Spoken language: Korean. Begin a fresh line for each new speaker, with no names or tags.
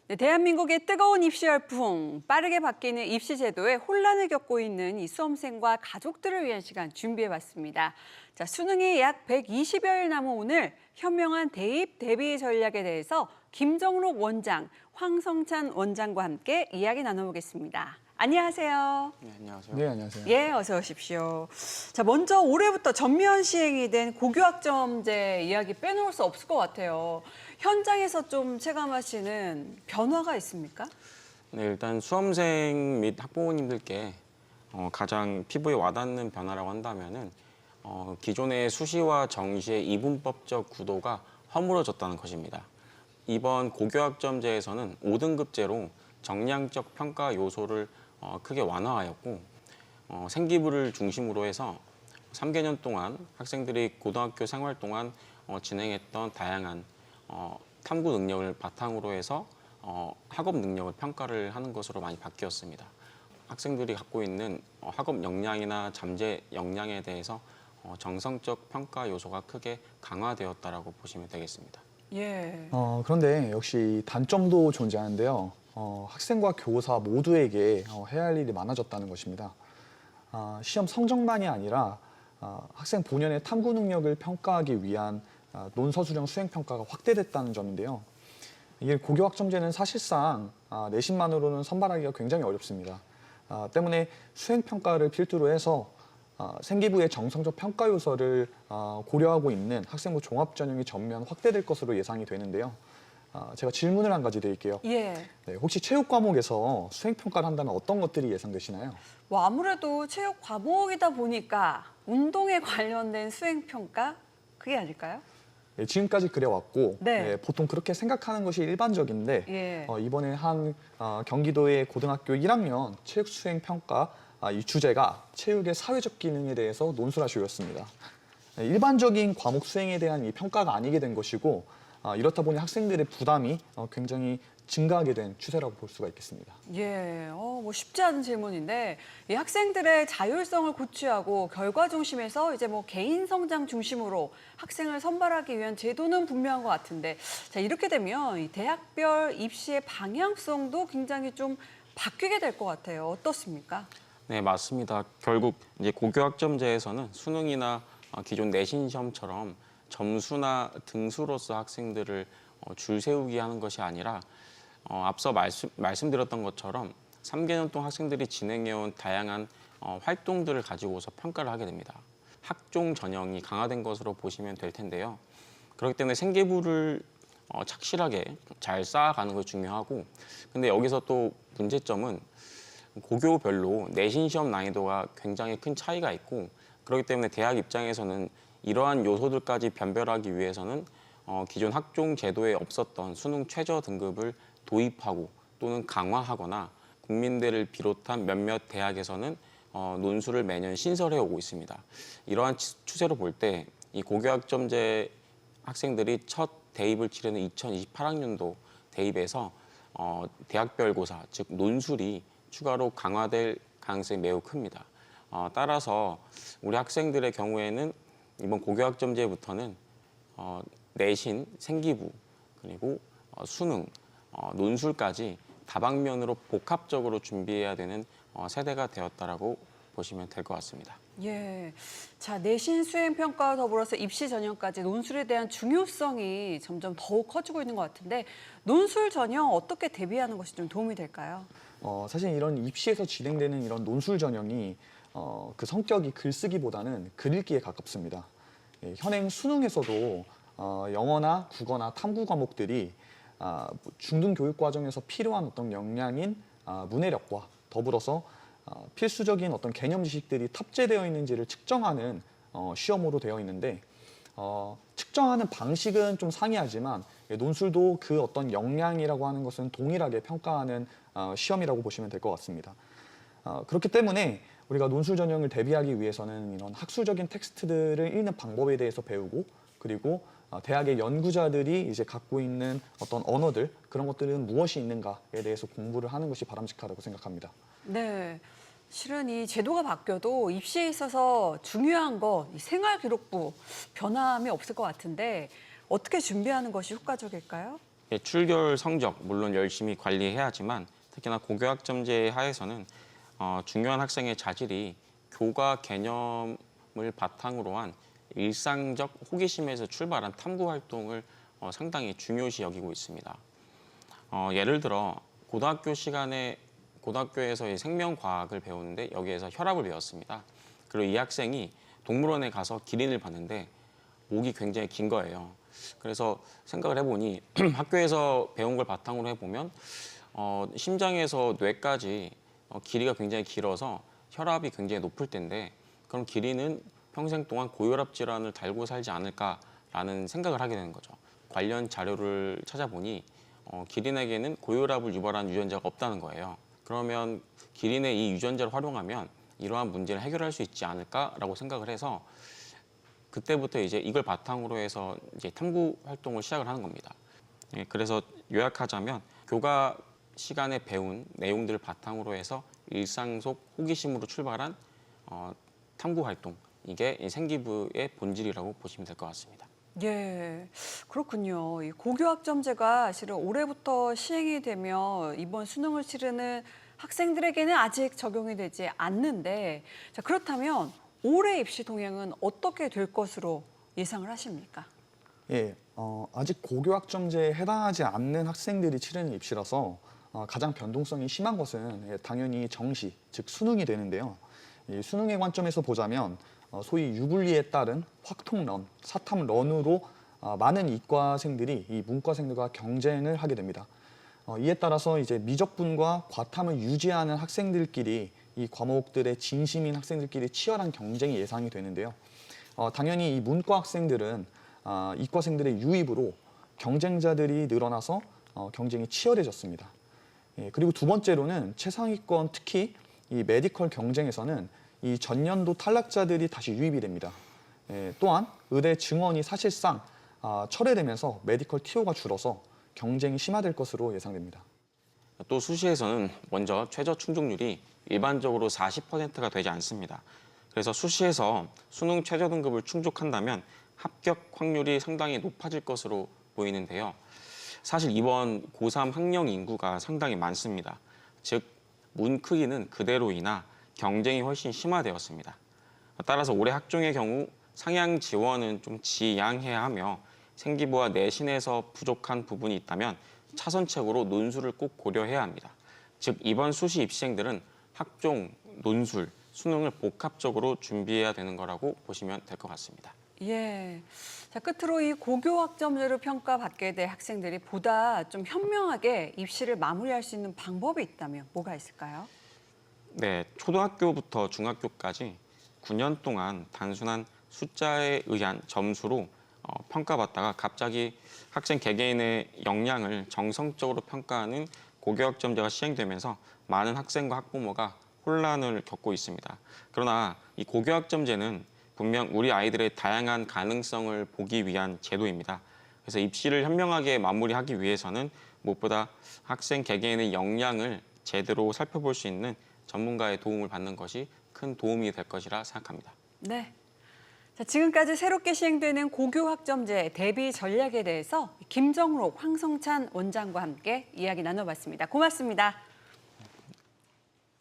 네, 대한민국의 뜨거운 입시 열풍, 빠르게 바뀌는 입시 제도에 혼란을 겪고 있는 이 수험생과 가족들을 위한 시간 준비해봤습니다. 자, 수능이 약 120여일 남은 오늘 현명한 대입 대비 전략에 대해서 김정록 원장, 황성찬 원장과 함께 이야기 나눠보겠습니다. 안녕하세요.
네, 안녕하세요.
네, 안녕하세요.
예, 어서 오십시오. 자, 먼저 올해부터 전면 시행이 된 고교학점제 이야기 빼놓을 수 없을 것 같아요. 현장에서 좀 체감하시는 변화가 있습니까?
네, 일단 수험생 및 학부모님들께 가장 피부에 와닿는 변화라고 한다면은 기존의 수시와 정시의 이분법적 구도가 허물어졌다는 것입니다. 이번 고교학점제에서는 5등급제로 정량적 평가 요소를 크게 완화하였고 생기부를 중심으로 해서 3개년 동안 학생들이 고등학교 생활 동안 진행했던 다양한 탐구 능력을 바탕으로 해서 학업 능력을 평가를 하는 것으로 많이 바뀌었습니다. 학생들이 갖고 있는 학업 역량이나 잠재 역량에 대해서 정성적 평가 요소가 크게 강화되었다라고 보시면 되겠습니다.
예.
그런데 역시 단점도 존재하는데요. 학생과 교사 모두에게 해야 할 일이 많아졌다는 것입니다. 시험 성적만이 아니라 학생 본연의 탐구 능력을 평가하기 위한 논서술형 수행평가가 확대됐다는 점인데요. 이게 고교학점제는 사실상 내신만으로는 선발하기가 굉장히 어렵습니다. 때문에 수행평가를 필두로 해서 생기부의 정성적 평가 요소를 고려하고 있는 학생부 종합전형이 전면 확대될 것으로 예상이 되는데요. 제가 질문을 한 가지 드릴게요.
예.
네, 혹시 체육 과목에서 수행평가를 한다면 어떤 것들이 예상되시나요?
뭐 아무래도 체육 과목이다 보니까 운동에 관련된 수행평가 그게 아닐까요?
네, 지금까지 그래왔고
네.
보통 그렇게 생각하는 것이 일반적인데
예.
이번에 한 경기도의 고등학교 1학년 체육 수행평가 이 주제가 체육의 사회적 기능에 대해서 논술하시였습니다. 네, 일반적인 과목 수행에 대한 이 평가가 아니게 된 것이고 이렇다 보니 학생들의 부담이 굉장히 증가하게 된 추세라고 볼 수가 있겠습니다.
예, 뭐 쉽지 않은 질문인데 이 학생들의 자율성을 고취하고 결과 중심에서 이제 뭐 개인 성장 중심으로 학생을 선발하기 위한 제도는 분명한 것 같은데 자 이렇게 되면 이 대학별 입시의 방향성도 굉장히 좀 바뀌게 될 것 같아요. 어떻습니까?
네, 맞습니다. 결국 이제 고교학점제에서는 수능이나 기존 내신 시험처럼 점수나 등수로서 학생들을 줄 세우기 하는 것이 아니라 앞서 말씀드렸던 것처럼 3개년 동안 학생들이 진행해온 다양한 활동들을 가지고서 평가를 하게 됩니다. 학종 전형이 강화된 것으로 보시면 될 텐데요. 그렇기 때문에 생계부를 착실하게 잘 쌓아가는 것이 중요하고 근데 여기서 또 문제점은 고교별로 내신 시험 난이도가 굉장히 큰 차이가 있고 그렇기 때문에 대학 입장에서는 이러한 요소들까지 변별하기 위해서는 기존 학종 제도에 없었던 수능 최저 등급을 도입하고 또는 강화하거나 국민대를 비롯한 몇몇 대학에서는 논술을 매년 신설해 오고 있습니다. 이러한 추세로 볼 때 이 고교학점제 학생들이 첫 대입을 치르는 2028학년도 대입에서 대학별고사, 즉 논술이 추가로 강화될 가능성이 매우 큽니다. 따라서 우리 학생들의 경우에는 이번 고교학점제부터는 내신, 생기부, 그리고 수능, 논술까지 다방면으로 복합적으로 준비해야 되는 세대가 되었다라고 보시면 될 것 같습니다.
예. 자, 내신 수행 평가와 더불어서 입시 전형까지 논술에 대한 중요성이 점점 더욱 커지고 있는 것 같은데 논술 전형 어떻게 대비하는 것이 좀 도움이 될까요?
사실 이런 입시에서 진행되는 이런 논술 전형이 그 성격이 글쓰기보다는 글읽기에 가깝습니다. 현행 수능에서도 영어나 국어나 탐구 과목들이 중등 교육 과정에서 필요한 어떤 역량인 문해력과 더불어서 필수적인 어떤 개념 지식들이 탑재되어 있는지를 측정하는 시험으로 되어 있는데 측정하는 방식은 좀 상이하지만 논술도 그 어떤 역량이라고 하는 것은 동일하게 평가하는 시험이라고 보시면 될 것 같습니다. 그렇기 때문에 우리가 논술 전형을 대비하기 위해서는 이런 학술적인 텍스트들을 읽는 방법에 대해서 배우고 그리고 대학의 연구자들이 이제 갖고 있는 어떤 언어들 그런 것들은 무엇이 있는가에 대해서 공부를 하는 것이 바람직하다고 생각합니다.
네. 실은 이 제도가 바뀌어도 입시에 있어서 중요한 건 이 생활기록부 변함이 없을 것 같은데 어떻게 준비하는 것이 효과적일까요?
예, 출결 성적 물론 열심히 관리해야지만 특히나 고교학점제 하에서는 중요한 학생의 자질이 교과 개념을 바탕으로 한 일상적 호기심에서 출발한 탐구 활동을 상당히 중요시 여기고 있습니다. 예를 들어 고등학교에서 생명과학을 배우는데 여기에서 혈압을 배웠습니다. 그리고 이 학생이 동물원에 가서 기린을 봤는데 목이 굉장히 긴 거예요. 그래서 생각을 해보니 학교에서 배운 걸 바탕으로 해보면 심장에서 뇌까지 길이가 굉장히 길어서 혈압이 굉장히 높을 텐데 그럼 기린은 평생 동안 고혈압 질환을 달고 살지 않을까라는 생각을 하게 되는 거죠. 관련 자료를 찾아보니 기린에게는 고혈압을 유발하는 유전자가 없다는 거예요. 그러면 기린의 이 유전자를 활용하면 이러한 문제를 해결할 수 있지 않을까라고 생각을 해서 그때부터 이제 이걸 바탕으로 해서 이제 탐구 활동을 시작을 하는 겁니다. 예, 그래서 요약하자면 교과 시간에 배운 내용들을 바탕으로 해서 일상 속 호기심으로 출발한 탐구 활동, 이게 이 생기부의 본질이라고 보시면 될 것 같습니다.
예, 그렇군요. 이 고교학점제가 실은 올해부터 시행이 되며 이번 수능을 치르는 학생들에게는 아직 적용이 되지 않는데, 자, 그렇다면 올해 입시 동향은 어떻게 될 것으로 예상을 하십니까?
예, 아직 고교학점제에 해당하지 않는 학생들이 치르는 입시라서 가장 변동성이 심한 것은 당연히 정시, 즉 수능이 되는데요. 이 수능의 관점에서 보자면 소위 유불리에 따른 확통런, 사탐런으로 많은 이과생들이 이 문과생들과 경쟁을 하게 됩니다. 이에 따라서 이제 미적분과 과탐을 유지하는 학생들끼리 이 과목들의 진심인 학생들끼리 치열한 경쟁이 예상이 되는데요. 당연히 이 문과 학생들은 이과생들의 유입으로 경쟁자들이 늘어나서 경쟁이 치열해졌습니다. 예, 그리고 두 번째로는 최상위권 특히 이 메디컬 경쟁에서는 이 전년도 탈락자들이 다시 유입이 됩니다. 예, 또한 의대 증원이 사실상 철회되면서 메디컬 TO가 줄어서 경쟁이 심화될 것으로 예상됩니다.
또 수시에서는 먼저 최저 충족률이 일반적으로 40%가 되지 않습니다. 그래서 수시에서 수능 최저 등급을 충족한다면 합격 확률이 상당히 높아질 것으로 보이는데요. 사실 이번 고3 학령 인구가 상당히 많습니다. 즉, 문 크기는 그대로이나 경쟁이 훨씬 심화되었습니다. 따라서 올해 학종의 경우 상향 지원은 좀 지양해야 하며 생기부와 내신에서 부족한 부분이 있다면 차선책으로 논술을 꼭 고려해야 합니다. 즉, 이번 수시 입시생들은 학종, 논술, 수능을 복합적으로 준비해야 되는 거라고 보시면 될 것 같습니다.
예. 자, 끝으로 이 고교학점제로 평가받게 될 학생들이 보다 좀 현명하게 입시를 마무리할 수 있는 방법이 있다면 뭐가 있을까요?
네, 초등학교부터 중학교까지 9년 동안 단순한 숫자에 의한 점수로 평가받다가 갑자기 학생 개개인의 역량을 정성적으로 평가하는 고교학점제가 시행되면서 많은 학생과 학부모가 혼란을 겪고 있습니다. 그러나 이 고교학점제는 분명 우리 아이들의 다양한 가능성을 보기 위한 제도입니다. 그래서 입시를 현명하게 마무리하기 위해서는 무엇보다 학생 개개인의 역량을 제대로 살펴볼 수 있는 전문가의 도움을 받는 것이 큰 도움이 될 것이라 생각합니다.
네. 자, 지금까지 새롭게 시행되는 고교학점제 대비 전략에 대해서 김정록, 황성찬 원장과 함께 이야기 나눠봤습니다. 고맙습니다.